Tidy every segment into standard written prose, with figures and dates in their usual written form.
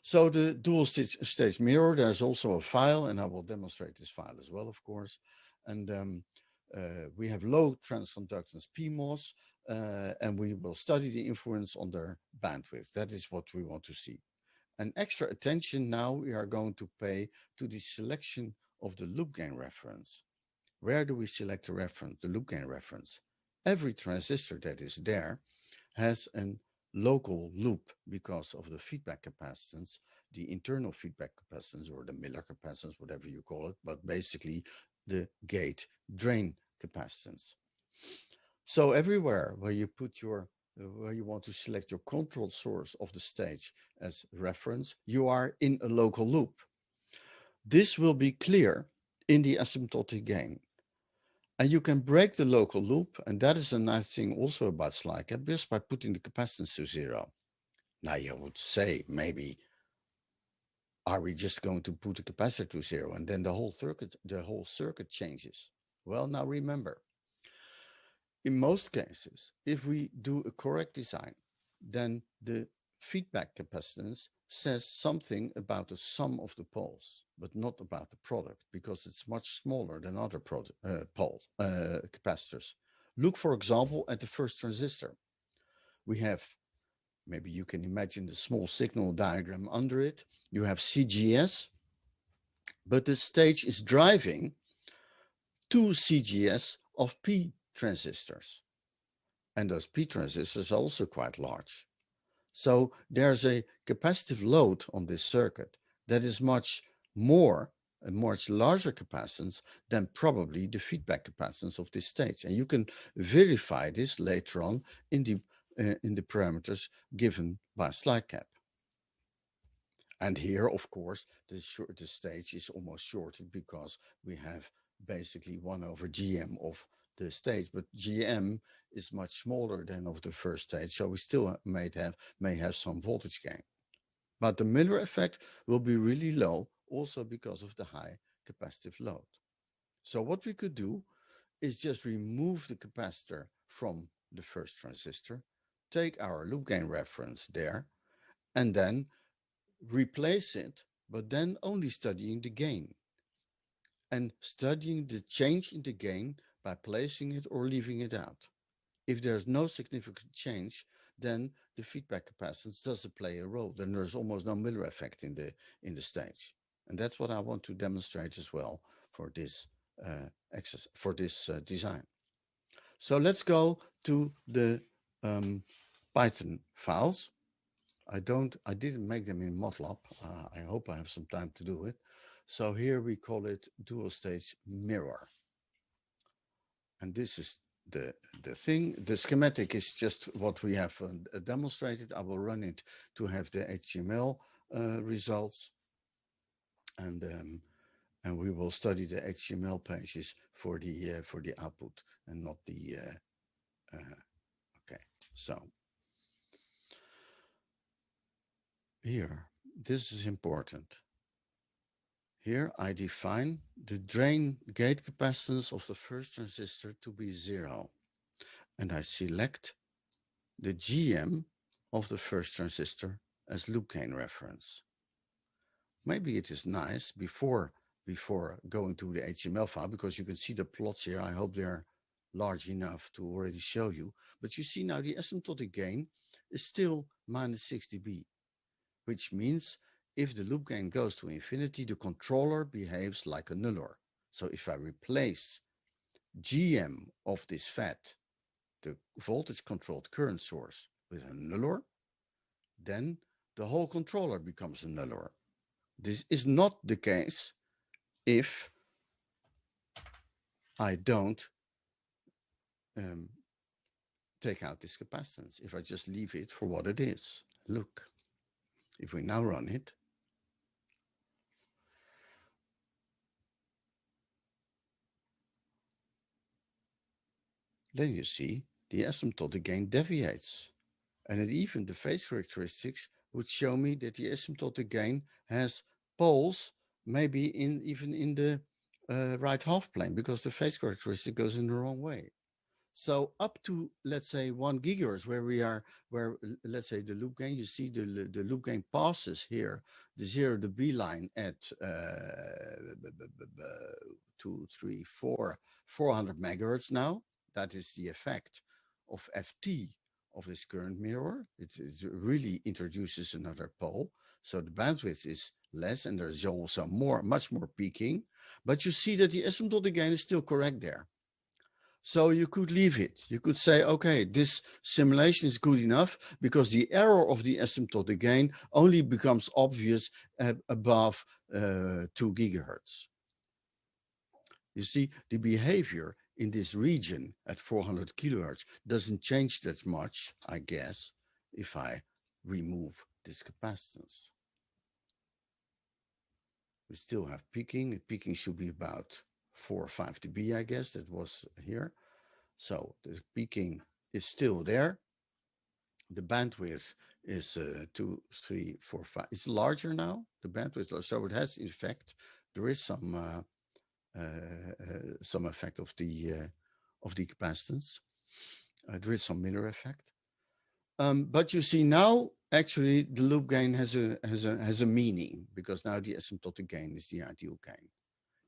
So the dual stage mirror, there's also a file, and I will demonstrate this file as well, of course. And we have low transconductance PMOS, and we will study the influence on their bandwidth. That is what we want to see. And extra attention now we are going to pay to the selection of the loop gain reference. Where do we select the reference, the loop gain reference? Every transistor that is there has a local loop because of the feedback capacitance, the internal feedback capacitance or the Miller capacitance, whatever you call it, but basically the gate drain capacitance. So everywhere where you put your where you want to select your control source of the stage as reference, you are in a local loop. This will be clear in the asymptotic gain. And you can break the local loop, and that is a nice thing also about slide gap, just by putting the capacitance to 0. Now you would say, maybe, are we just going to put the capacitor to 0 and then the whole circuit changes? Well, now remember, in most cases, if we do a correct design, then the feedback capacitance says something about the sum of the poles, but not about the product, because it's much smaller than other capacitors. Look, for example, at the first transistor. We have, maybe you can imagine the small signal diagram under it. You have CGS, but the stage is driving 2 CGS of P transistors. And those P transistors are also quite large. So there's a capacitive load on this circuit that is much more, a much larger capacitance than probably the feedback capacitance of this stage. And you can verify this later on in the parameters given by slide cap. And here, of course, the stage is almost shorted because we have basically 1 over GM of the stage, but GM is much smaller than of the first stage, so we still may have some voltage gain. But the Miller effect will be really low, also because of the high capacitive load. So what we could do is just remove the capacitor from the first transistor, take our loop gain reference there, and then replace it, but then only studying the gain and studying the change in the gain by placing it or leaving it out. If there's no significant change, then the feedback capacitance doesn't play a role. Then there's almost no Miller effect in the stage, and that's what I want to demonstrate as well for this design. So let's go to the Python files. I didn't make them in MATLAB. I hope I have some time to do it. So here we call it dual stage mirror. And this is the thing. The schematic is just what we have demonstrated. I will run it to have the HTML results. And we will study the HTML pages for the output and not the, okay, so. Here, this is important. Here I define the drain gate capacitance of the first transistor to be 0. And I select the GM of the first transistor as loop gain reference. Maybe it is nice before going to the HTML file, because you can see the plots here. I hope they're large enough to already show you. But you see now the asymptotic gain is still minus 6 dB. Which means if the loop gain goes to infinity, the controller behaves like a nuller. So if I replace GM of this FET, the voltage controlled current source, with a nuller, then the whole controller becomes a nuller. This is not the case if I don't take out this capacitance, if I just leave it for what it is. Look. If we now run it, then you see the asymptotic gain deviates. And even the phase characteristics would show me that the asymptotic gain has poles, maybe even in the right half plane, because the phase characteristic goes in the wrong way. So up to, let's say, 1 gigahertz, where we are, where, let's say, the loop gain, you see the loop gain passes here, the 0 dB line at 400 megahertz now. That is the effect of FT of this current mirror. It really introduces another pole. So the bandwidth is less, and there's also much more peaking. But you see that the asymptotic gain is still correct there. So you could leave it. You could say, okay, this simulation is good enough because the error of the asymptotic gain only becomes obvious above 2 gigahertz. You see, the behavior in this region at 400 kilohertz doesn't change that much, I guess, if I remove this capacitance. We still have peaking. The peaking should be about 4 or 5 dB, I guess. That was here. So the peaking is still there. The bandwidth is 2, 3, 4, 5. It's larger now, the bandwidth. So it has, in fact, there is some effect of the capacitance. There is some Miller effect. But you see now, actually, the loop gain has a meaning, because now the asymptotic gain is the ideal gain.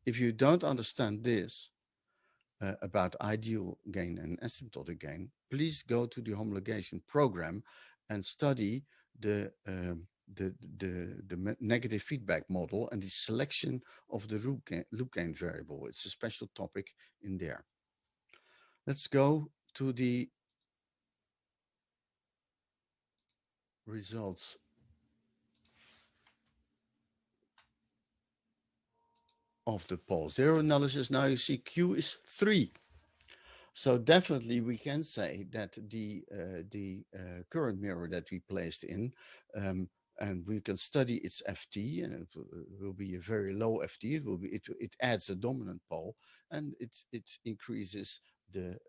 If you don't understand this, about ideal gain and asymptotic gain, please go to the homologation program and study the negative feedback model and the selection of the loop gain variable. It's a special topic in there. Let's go to the results of the pole zero analysis. Now you see Q is 3. So definitely we can say that the current mirror that we placed in, and we can study its FT, and it will be a very low FT. It will be it adds a dominant pole, and it increases the.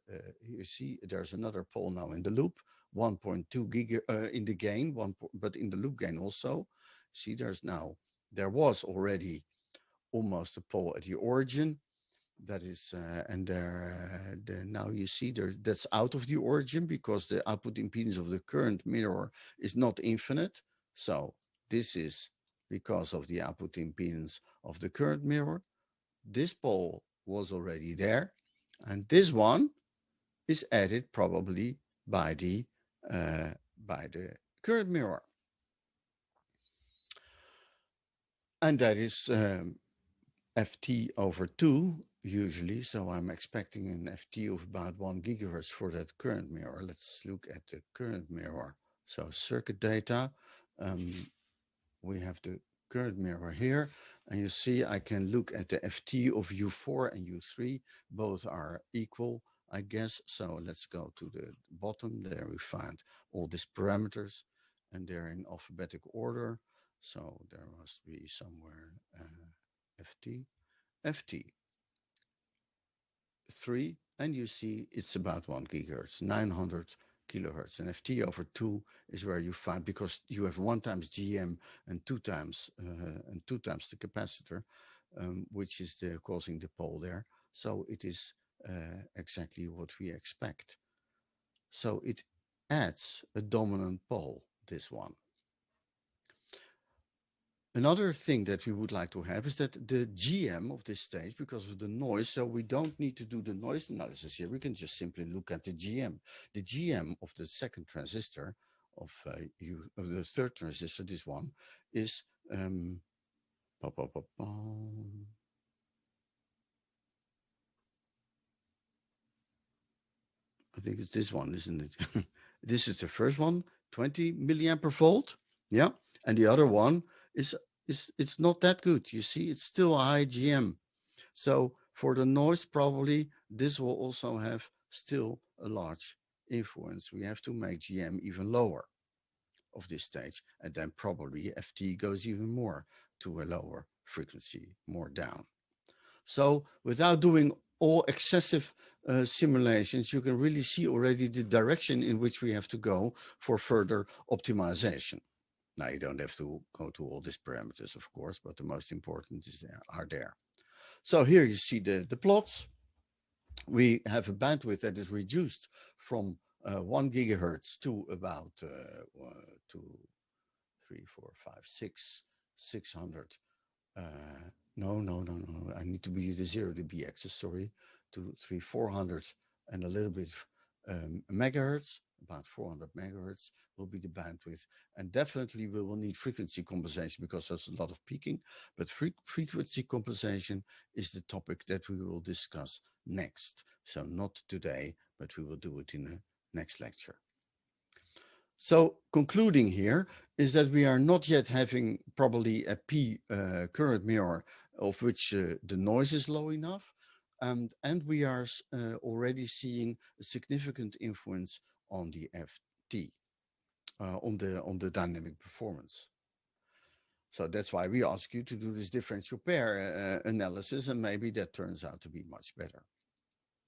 You see, there's another pole now in the loop, 1.2 giga in the gain, but in the loop gain also. See, there was already almost a pole at the origin. That is, and now you see that's out of the origin, because the output impedance of the current mirror is not infinite. So this is because of the output impedance of the current mirror. This pole was already there, and this one is added probably by the current mirror, and that is FT over 2 usually. So I'm expecting an FT of about 1 gigahertz for that current mirror. Let's look at the current mirror. So circuit data, we have the current mirror here, and you see I can look at the FT of U4 and U3. Both are equal, I guess. So let's go to the bottom. There we find all these parameters, and they're in alphabetic order. So there must be somewhere FT 3, and you see it's about 1 gigahertz, 900 kilohertz, and FT over 2 is where you find, because you have 1 times GM and 2 times the capacitor, which is causing the pole there. So it is exactly what we expect. So it adds a dominant pole, this one. Another thing that we would like to have is that the GM of this stage, because of the noise, so we don't need to do the noise analysis here. We can just simply look at the GM. The GM of the second transistor, of the third transistor, this one, is I think it's this one, isn't it? This is the first one, 20 milliampere volt. Yeah, and the other one is it's not that good. You see, it's still a high GM. So for the noise, probably this will also have still a large influence. We have to make GM even lower of this stage, and then probably FT goes even more to a lower frequency, more down. So without doing all excessive simulations, you can really see already the direction in which we have to go for further optimization. Now, you don't have to go to all these parameters, of course, but the most important are there. So here you see the plots. we have a bandwidth that is reduced from 1 gigahertz to about 2, 3, 4, 5, 6, 600. Uh, no. I need to be the 0 dB access, sorry. 2, 3, 400 and a little bit megahertz, about 400 megahertz will be the bandwidth. And definitely we will need frequency compensation because there's a lot of peaking. But frequency compensation is the topic that we will discuss next. So not today, but we will do it in the next lecture. So concluding here is that we are not yet having probably a P current mirror of which the noise is low enough. And we are already seeing a significant influence on the FT, on the dynamic performance. So that's why we ask you to do this differential pair analysis, and maybe that turns out to be much better.